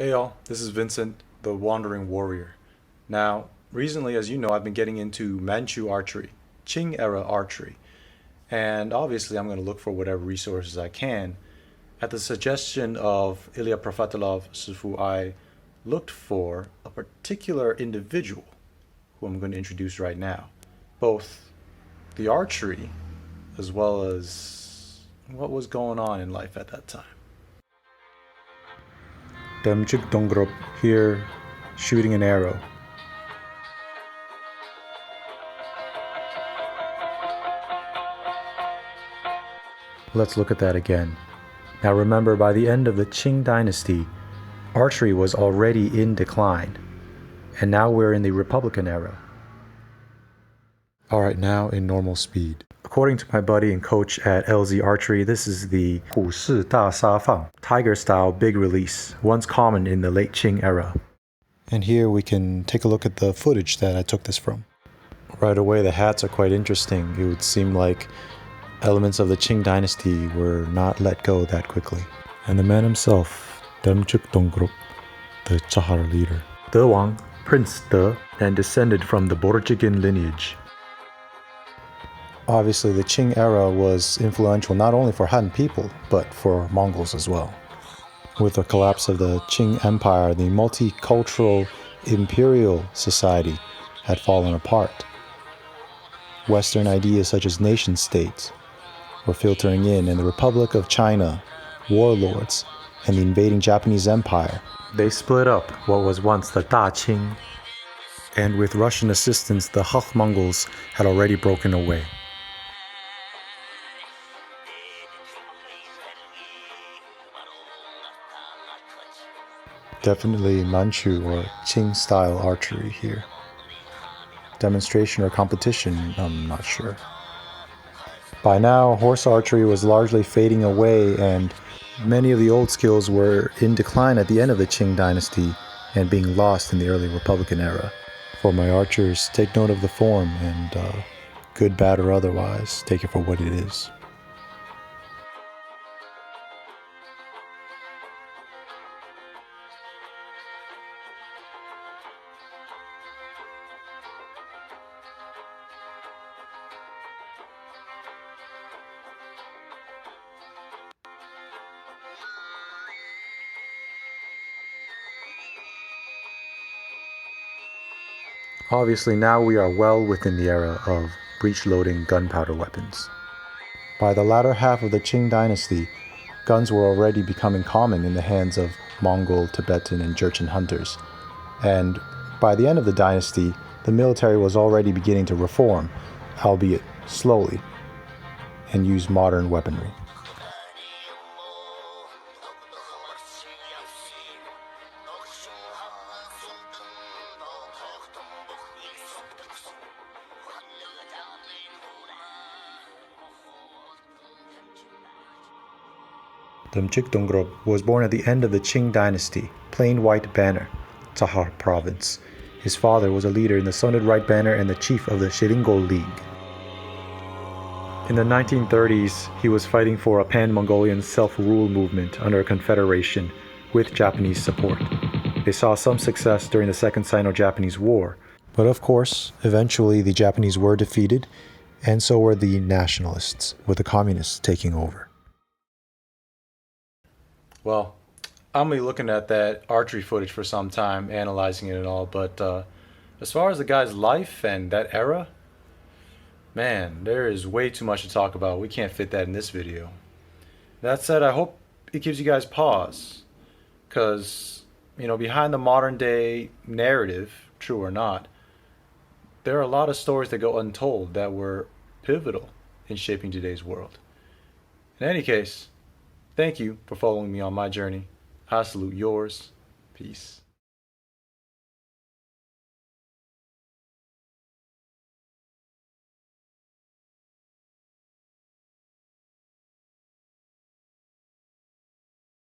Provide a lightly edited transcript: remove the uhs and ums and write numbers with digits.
Hey y'all, this is Vincent, the Wandering Warrior. Now, recently, as you know, I've been getting into Manchu archery, Qing era archery, and obviously I'm going to look for whatever resources I can. At the suggestion of Ilya Profatilov, Sư I looked for a particular individual who I'm going to introduce right now, both the archery as well as what was going on in life at that time. Demchugdongrub here, shooting an arrow. Let's look at that again. Now remember, by the end of the Qing dynasty, archery was already in decline, and now we're in the Republican era. Alright, now in normal speed. According to my buddy and coach at LZ Archery, this is the 虎式大撒放, tiger-style big release, once common in the late Qing era. And here we can take a look at the footage that I took this from. Right away, the hats are quite interesting. It would seem like elements of the Qing dynasty were not let go that quickly. And the man himself, Demchugdongrub, the Chahar leader. De Wang, Prince De, and descended from the Borjigin lineage. Obviously, the Qing era was influential not only for Han people, but for Mongols as well. With the collapse of the Qing Empire, the multicultural imperial society had fallen apart. Western ideas such as nation-states were filtering in, and the Republic of China, warlords, and the invading Japanese Empire, they split up what was once the Da Qing. And with Russian assistance, the Han Mongols had already broken away. Definitely Manchu or Qing-style archery here. Demonstration or competition, I'm not sure. By now, horse archery was largely fading away, and many of the old skills were in decline at the end of the Qing dynasty and being lost in the early Republican era. For my archers, take note of the form, and good, bad, or otherwise, take it for what it is. Obviously, now we are well within the era of breech-loading gunpowder weapons. By the latter half of the Qing dynasty, guns were already becoming common in the hands of Mongol, Tibetan, and Jurchen hunters. And by the end of the dynasty, the military was already beginning to reform, albeit slowly, and use modern weaponry. Demchugdongrub was born at the end of the Qing dynasty, plain white banner, Chahar province. His father was a leader in the Sundered Right Banner and the chief of the Shiringol League. In the 1930s, he was fighting for a pan-Mongolian self-rule movement under a confederation with Japanese support. They saw some success during the Second Sino-Japanese War, but of course, eventually the Japanese were defeated, and so were the nationalists, with the communists taking over. Well, I'm going to be looking at that archery footage for some time, analyzing it and all, but as far as the guy's life and that era, man, there is way too much to talk about. We can't fit that in this video. That said, I hope it gives you guys pause, because, you know, behind the modern day narrative, true or not, there are a lot of stories that go untold that were pivotal in shaping today's world. In any case, thank you for following me on my journey. I salute yours. Peace.